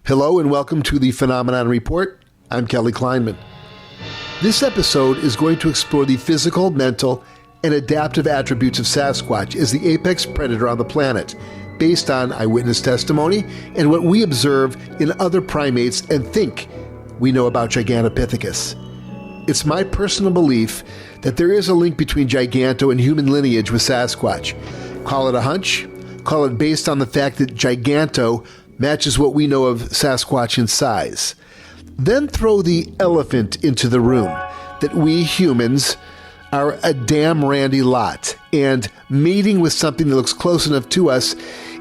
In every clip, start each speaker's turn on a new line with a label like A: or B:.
A: Hello and welcome to the Phenomenon Report. I'm Kelly Kleinman. This episode is going to explore the physical, mental, and adaptive attributes of Sasquatch as the apex predator on the planet, based on eyewitness testimony and what we observe in other primates and think we know about Gigantopithecus. It's my personal belief that there is a link between Giganto and human lineage with Sasquatch. Call it a hunch, call it based on the fact that Giganto matches what we know of Sasquatch in size. Then throw the elephant into the room, that we humans are a damn randy lot, and mating with something that looks close enough to us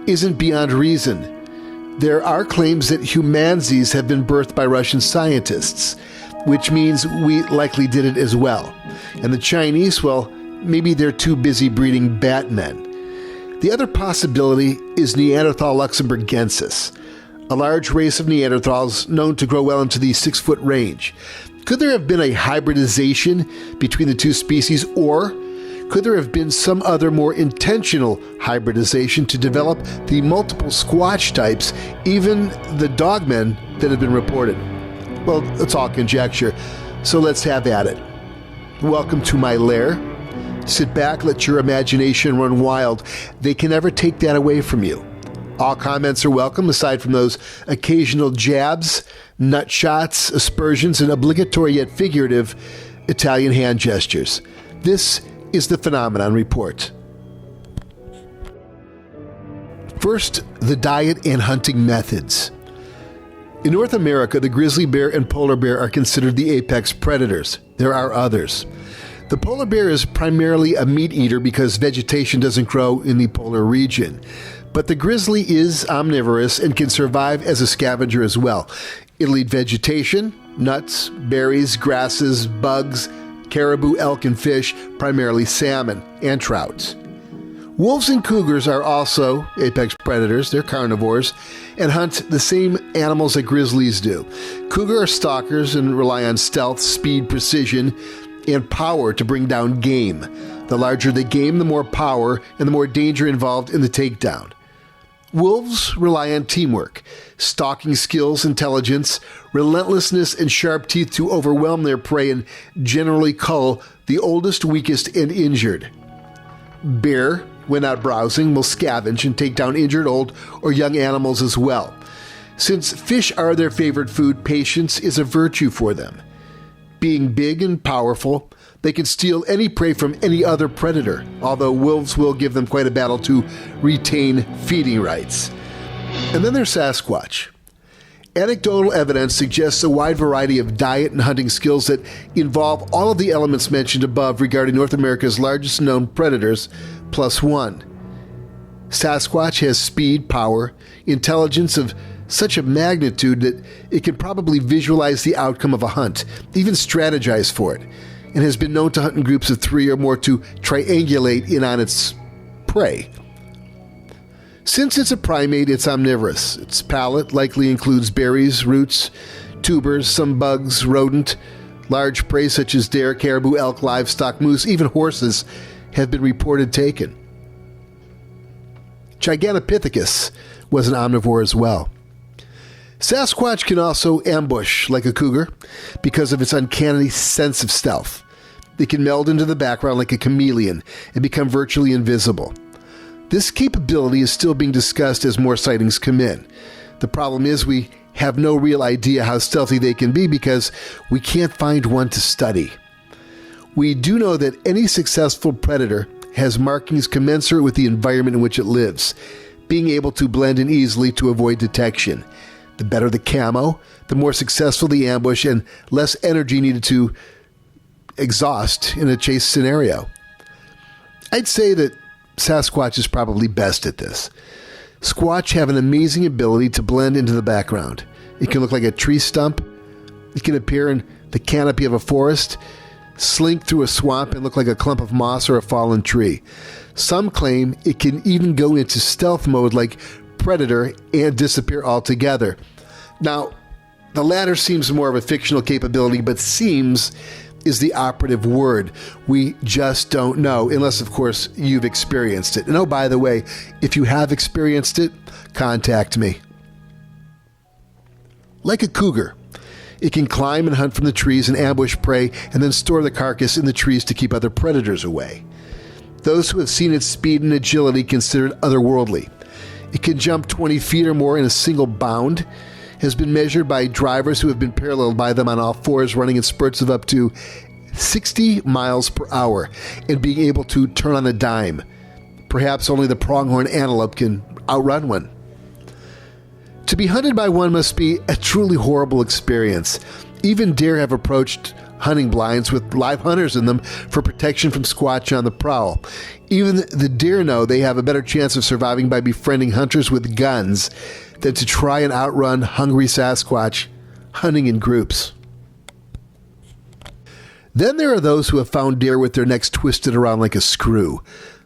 A: isn't beyond reason. There are claims that humanzees have been birthed by Russian scientists, which means we likely did it as well. And the Chinese, well, maybe they're too busy breeding Batmen. The other possibility is Neanderthal luxembourgensis, a large race of Neanderthals known to grow well into the 6-foot range. Could there have been a hybridization between the two species, or could there have been some other more intentional hybridization to develop the multiple Squatch types, even the dogmen that have been reported? Well, it's all conjecture, so let's have at it. Welcome to my lair. Sit back, let your imagination run wild. They can never take that away from you. All comments are welcome, aside from those occasional jabs, nut shots, aspersions, and obligatory yet figurative Italian hand gestures. This is the Phenomenon Report. First, the diet and hunting methods. In North America, the grizzly bear and polar bear are considered the apex predators. There are others. The polar bear is primarily a meat eater because vegetation doesn't grow in the polar region. But the grizzly is omnivorous and can survive as a scavenger as well. It'll eat vegetation, nuts, berries, grasses, bugs, caribou, elk, and fish, primarily salmon and trout. Wolves and cougars are also apex predators. They're carnivores and hunt the same animals that grizzlies do. Cougar are stalkers and rely on stealth, speed, precision, and power to bring down game. The larger the game, the more power and the more danger involved in the takedown. Wolves rely on teamwork, stalking skills, intelligence, relentlessness, and sharp teeth to overwhelm their prey and generally cull the oldest, weakest, and injured. Bear, when out browsing, will scavenge and take down injured, old, or young animals as well. Since fish are their favorite food, patience is a virtue for them. Being big and powerful, they can steal any prey from any other predator, although wolves will give them quite a battle to retain feeding rights. And then there's Sasquatch. Anecdotal evidence suggests a wide variety of diet and hunting skills that involve all of the elements mentioned above regarding North America's largest known predators, plus one. Sasquatch has speed, power, intelligence of such a magnitude that it can probably visualize the outcome of a hunt, even strategize for it, and has been known to hunt in groups of 3 or more to triangulate in on its prey. Since it's a primate, it's omnivorous. Its palate likely includes berries, roots, tubers, some bugs, rodent. Large prey such as deer, caribou, elk, livestock, moose, even horses have been reported taken. Gigantopithecus was an omnivore as well. Sasquatch can also ambush like a cougar because of its uncanny sense of stealth. It can meld into the background like a chameleon and become virtually invisible. This capability is still being discussed as more sightings come in. The problem is we have no real idea how stealthy they can be because we can't find one to study. We do know that any successful predator has markings commensurate with the environment in which it lives, being able to blend in easily to avoid detection. The better the camo, the more successful the ambush and less energy needed to exhaust in a chase scenario. I'd say that Sasquatch is probably best at this. Squatch have an amazing ability to blend into the background. It can look like a tree stump. It can appear in the canopy of a forest, slink through a swamp and look like a clump of moss or a fallen tree. Some claim it can even go into stealth mode like Predator and disappear altogether. Now, the latter seems more of a fictional capability, but seems is the operative word. We just don't know, unless, of course, you've experienced it. And oh, by the way, if you have experienced it, contact me. like a cougar. It can climb and hunt from the trees and ambush prey and then store the carcass in the trees to keep other predators away. Those who have seen its speed and agility consider it otherworldly. It can jump 20 feet or more in a single bound, has been measured by drivers who have been paralleled by them on all fours, running in spurts of up to 60 miles per hour and being able to turn on a dime. Perhaps only the pronghorn antelope can outrun one. To be hunted by one must be a truly horrible experience. Even deer have approached hunting blinds with live hunters in them for protection from Squatch on the prowl. Even the deer know they have a better chance of surviving by befriending hunters with guns than to try and outrun hungry Sasquatch hunting in groups. Then there are those who have found deer with their necks twisted around like a screw,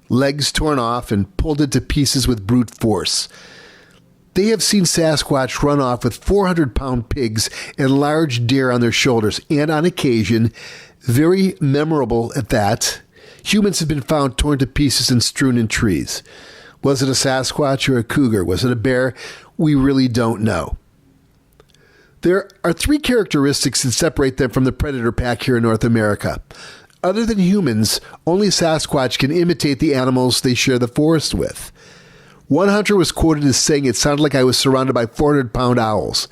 A: legs torn off and pulled into pieces with brute force. They have seen Sasquatch run off with 400-pound pigs and large deer on their shoulders, and on occasion, very memorable at that, humans have been found torn to pieces and strewn in trees. Was it a Sasquatch or a cougar? Was it a bear? We really don't know. There are three characteristics that separate them from the predator pack here in North America. Other than humans, only Sasquatch can imitate the animals they share the forest with. One hunter was quoted as saying, "It sounded like I was surrounded by 400-pound owls."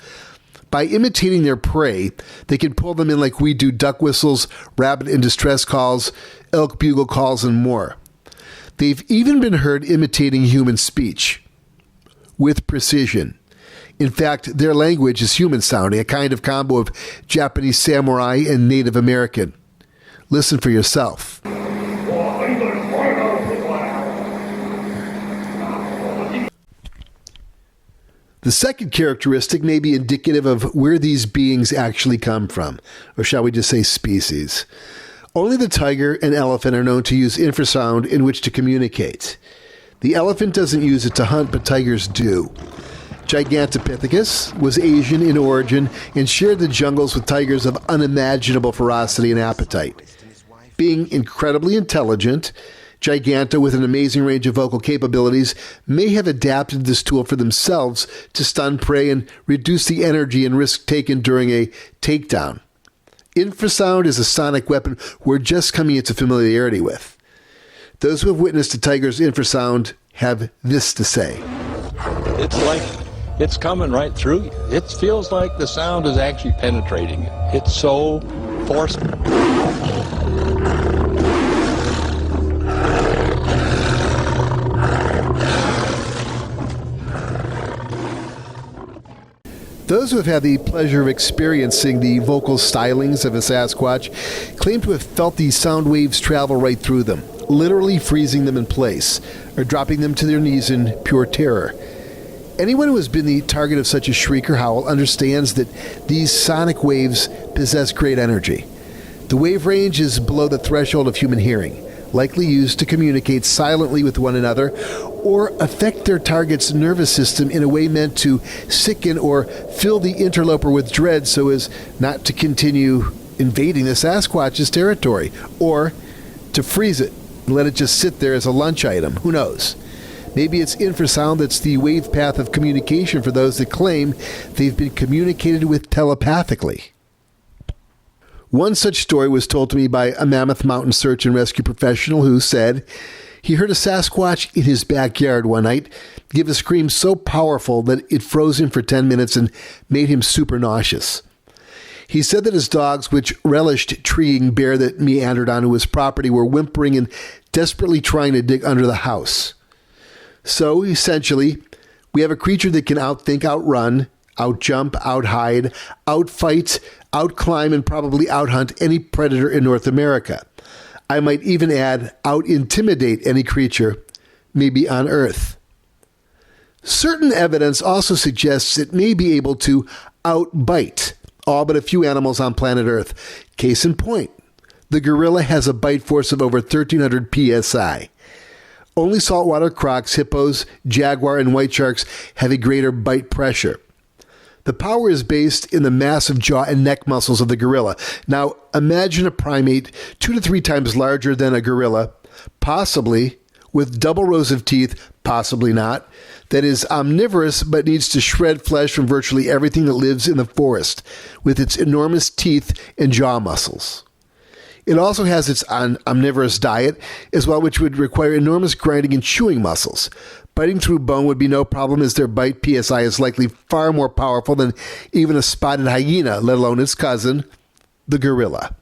A: By imitating their prey, they can pull them in like we do duck whistles, rabbit and distress calls, elk bugle calls, and more. They've even been heard imitating human speech with precision. In fact, their language is human-sounding, a kind of combo of Japanese samurai and Native American. Listen for yourself. The second characteristic may be indicative of where these beings actually come from, or shall we just say species. Only the tiger and elephant are known to use infrasound in which to communicate. The elephant doesn't use it to hunt, but tigers do. Gigantopithecus was Asian in origin and shared the jungles with tigers of unimaginable ferocity and appetite. Being incredibly intelligent, Giganta, with an amazing range of vocal capabilities, may have adapted this tool for themselves to stun prey and reduce the energy and risk taken during a takedown. Infrasound is a sonic weapon we're just coming into familiarity with. Those who have witnessed a tiger's infrasound have this to say.
B: It's like it's coming right through you. It feels like the sound is actually penetrating you. It's so forceful.
A: Those who have had the pleasure of experiencing the vocal stylings of a Sasquatch claim to have felt these sound waves travel right through them, literally freezing them in place, or dropping them to their knees in pure terror. Anyone who has been the target of such a shriek or howl understands that these sonic waves possess great energy. The wave range is below the threshold of human hearing, likely used to communicate silently with one another or affect their target's nervous system in a way meant to sicken or fill the interloper with dread so as not to continue invading the Sasquatch's territory, or to freeze it and let it just sit there as a lunch item. Who knows? Maybe it's infrasound that's the wave path of communication for those that claim they've been communicated with telepathically. One such story was told to me by a Mammoth Mountain search and rescue professional who said he heard a Sasquatch in his backyard one night give a scream so powerful that it froze him for 10 minutes and made him super nauseous. He said that his dogs, which relished treeing bear that meandered onto his property, were whimpering and desperately trying to dig under the house. So, essentially, we have a creature that can outthink, outrun, outjump, outhide, outfight, outclimb, and probably outhunt any predator in North America. I might even add, out-intimidate any creature, maybe on Earth. Certain evidence also suggests it may be able to outbite all but a few animals on planet Earth. Case in point, the gorilla has a bite force of over 1,300 psi. Only saltwater crocs, hippos, jaguar, and white sharks have a greater bite pressure. The power is based in the massive jaw and neck muscles of the gorilla. Now, imagine a primate 2 to 3 times larger than a gorilla, possibly with double rows of teeth, possibly not, that is omnivorous but needs to shred flesh from virtually everything that lives in the forest with its enormous teeth and jaw muscles. It also has its omnivorous diet as well, which would require enormous grinding and chewing muscles. Biting through bone would be no problem, as their bite PSI is likely far more powerful than even a spotted hyena, let alone its cousin, the gorilla.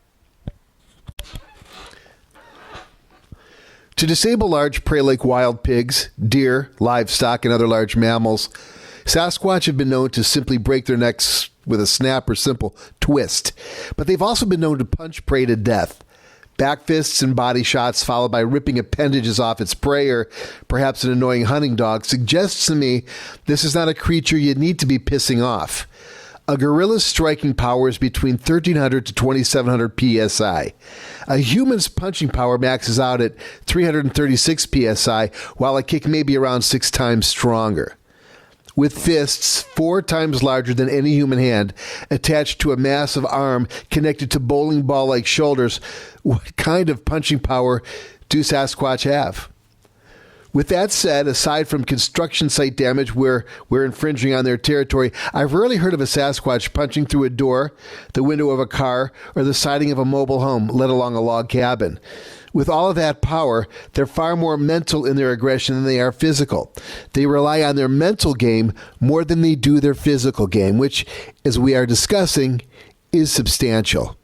A: To disable large prey like wild pigs, deer, livestock, and other large mammals, Sasquatch have been known to simply break their necks with a snap or simple twist. But they've also been known to punch prey to death. Back fists and body shots followed by ripping appendages off its prey, or perhaps an annoying hunting dog, suggests to me this is not a creature you need to be pissing off. A gorilla's striking power is between 1,300 to 2,700 psi. A human's punching power maxes out at 336 psi, while a kick may be around 6 times stronger. With fists 4 times larger than any human hand, attached to a massive arm connected to bowling ball-like shoulders, what kind of punching power do Sasquatch have? With that said, aside from construction site damage where we're infringing on their territory, I've rarely heard of a Sasquatch punching through a door, the window of a car, or the siding of a mobile home, let alone a log cabin. With all of that power, they're far more mental in their aggression than they are physical. They rely on their mental game more than they do their physical game, which, as we are discussing, is substantial.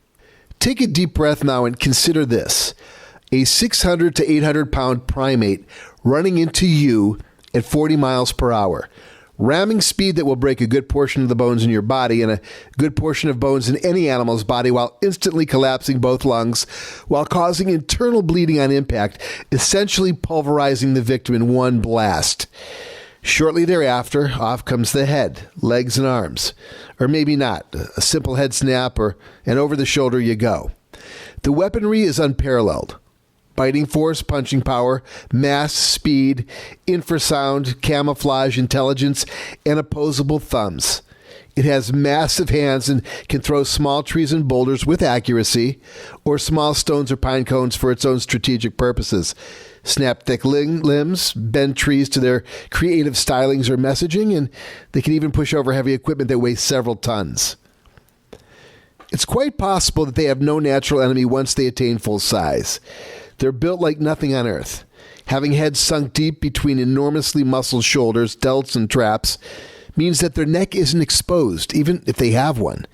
A: Take a deep breath now and consider this. A 600 to 800 pound primate running into you at 40 miles per hour. Ramming speed that will break a good portion of the bones in your body and a good portion of bones in any animal's body, while instantly collapsing both lungs, while causing internal bleeding on impact, essentially pulverizing the victim in one blast. Shortly thereafter, off comes the head, legs, and arms. Or maybe not. A simple head snap and over the shoulder you go. The weaponry is unparalleled. Biting force, punching power, mass, speed, infrasound, camouflage, intelligence, and opposable thumbs. It has massive hands and can throw small trees and boulders with accuracy, or small stones or pine cones for its own strategic purposes. Snap thick limbs, bend trees to their creative stylings or messaging, and they can even push over heavy equipment that weighs several tons. It's quite possible that they have no natural enemy once they attain full size. They're built like nothing on Earth, having heads sunk deep between enormously muscled shoulders, delts, and traps, means that their neck isn't exposed, even if they have one.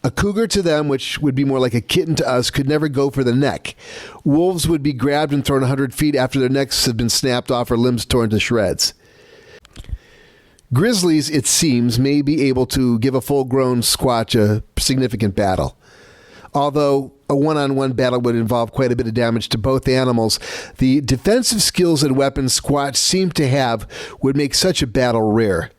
A: A cougar to them, which would be more like a kitten to us, could never go for the neck. Wolves would be grabbed and thrown 100 feet after their necks have been snapped off or limbs torn to shreds. Grizzlies, it seems, may be able to give a full-grown Squatch a significant battle. Although a one-on-one battle would involve quite a bit of damage to both animals, the defensive skills and weapons Squatch seem to have would make such a battle rare.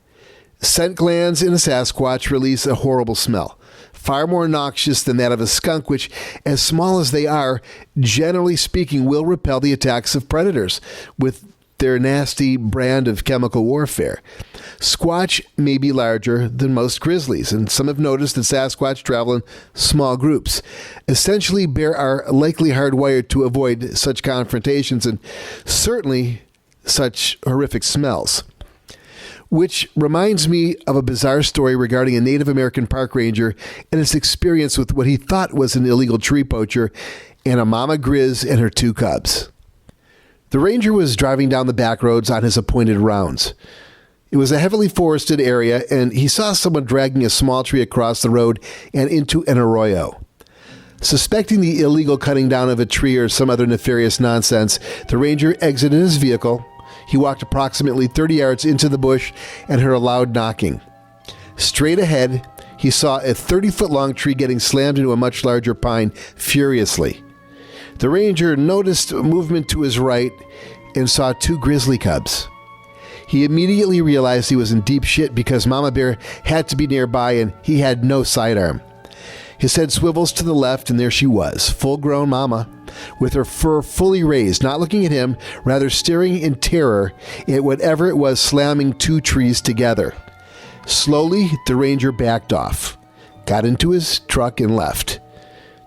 A: Scent glands in a Sasquatch release a horrible smell, far more noxious than that of a skunk, which, as small as they are, generally speaking, will repel the attacks of predators with their nasty brand of chemical warfare. Squatch may be larger than most grizzlies, and some have noticed that Sasquatch travel in small groups. Essentially, bear are likely hardwired to avoid such confrontations and certainly such horrific smells. Which reminds me of a bizarre story regarding a Native American park ranger and his experience with what he thought was an illegal tree poacher and a mama grizz and her 2 cubs. The ranger was driving down the back roads on his appointed rounds. It was a heavily forested area, and he saw someone dragging a small tree across the road and into an arroyo. Suspecting the illegal cutting down of a tree or some other nefarious nonsense, the ranger exited his vehicle. He walked approximately 30 yards into the bush and heard a loud knocking. Straight ahead, he saw a 30-foot-long tree getting slammed into a much larger pine furiously. The ranger noticed movement to his right and saw 2 grizzly cubs. He immediately realized he was in deep shit because Mama Bear had to be nearby and he had no sidearm. His head swivels to the left and there she was, full-grown Mama, with her fur fully raised, not looking at him, rather staring in terror at whatever it was slamming 2 trees together. Slowly, the ranger backed off, got into his truck and left.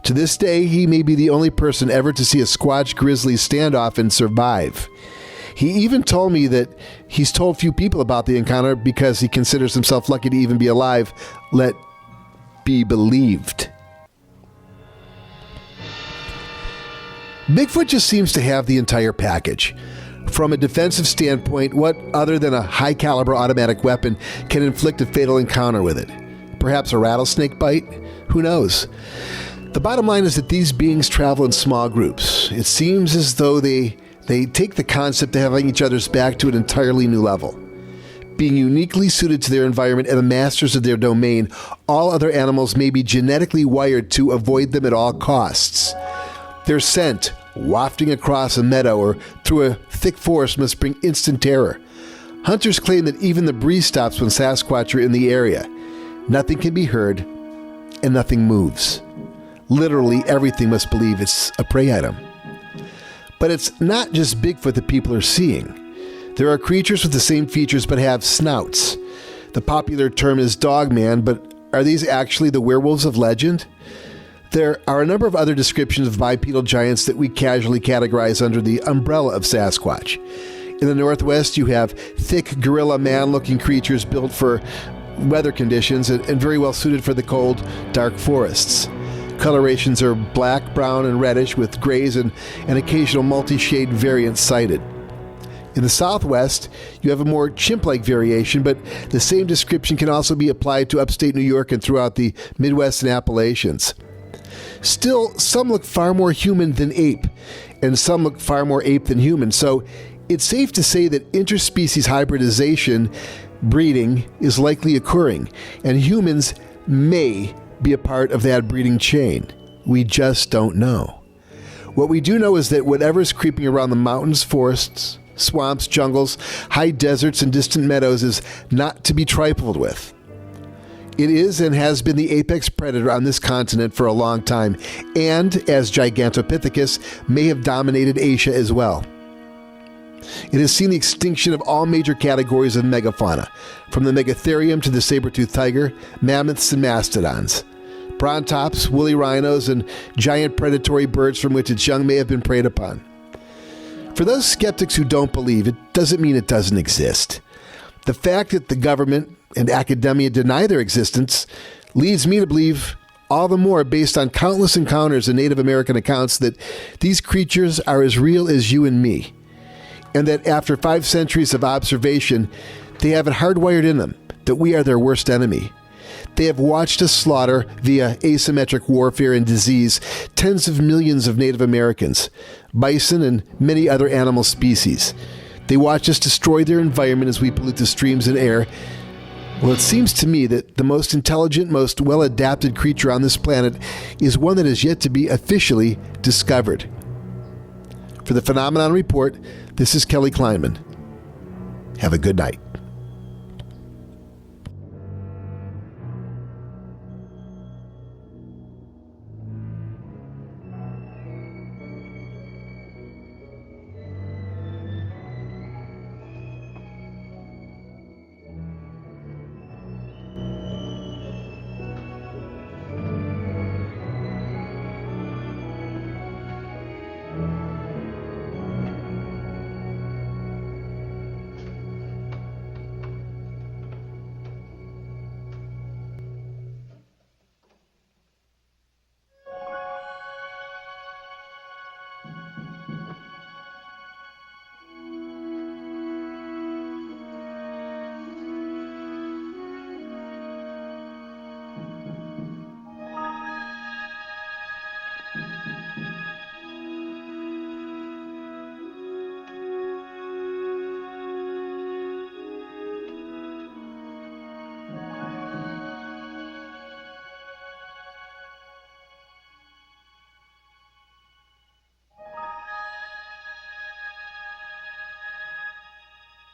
A: To this day, he may be the only person ever to see a Squatch grizzly standoff and survive. He even told me that he's told few people about the encounter because he considers himself lucky to even be alive. Let be believed. Bigfoot just seems to have the entire package. From a defensive standpoint, what other than a high-caliber automatic weapon can inflict a fatal encounter with it? Perhaps a rattlesnake bite? Who knows? The bottom line is that these beings travel in small groups. It seems as though they take the concept of having each other's back to an entirely new level. Being uniquely suited to their environment and the masters of their domain, all other animals may be genetically wired to avoid them at all costs. Their scent, wafting across a meadow or through a thick forest, must bring instant terror. Hunters claim that even the breeze stops when Sasquatch are in the area. Nothing can be heard, and nothing moves. Literally everything must believe it's a prey item. But it's not just Bigfoot that people are seeing. There are creatures with the same features but have snouts. The popular term is dogman, but are these actually the werewolves of legend? There are a number of other descriptions of bipedal giants that we casually categorize under the umbrella of Sasquatch. In the Northwest, you have thick gorilla man-looking creatures built for weather conditions and very well suited for the cold, dark forests. Colorations are black, brown, and reddish with grays and an occasional multi-shade variant sighted. In the Southwest, you have a more chimp-like variation, but the same description can also be applied to upstate New York and throughout the Midwest and Appalachians. Still, some look far more human than ape, and some look far more ape than human, so it's safe to say that interspecies hybridization, breeding, is likely occurring, and humans may be a part of that breeding chain. We just don't know. What we do know is that whatever's creeping around the mountains, forests, swamps, jungles, high deserts, and distant meadows is not to be trifled with. It is and has been the apex predator on this continent for a long time, and, as Gigantopithecus, may have dominated Asia as well. It has seen the extinction of all major categories of megafauna, from the megatherium to the saber-toothed tiger, mammoths and mastodons, brontops, woolly rhinos, and giant predatory birds from which its young may have been preyed upon. For those skeptics who don't believe, it doesn't mean it doesn't exist. The fact that the government and academia deny their existence leads me to believe all the more, based on countless encounters in Native American accounts, that these creatures are as real as you and me, and that after 5 centuries of observation, they have it hardwired in them that we are their worst enemy. They have watched us slaughter, via asymmetric warfare and disease, tens of millions of Native Americans, bison, and many other animal species. They watch us destroy their environment as we pollute the streams and air. Well, it seems to me that the most intelligent, most well-adapted creature on this planet is one that is yet to be officially discovered. For the Phenomenon Report, this is Kelly Kleinman. Have a good night.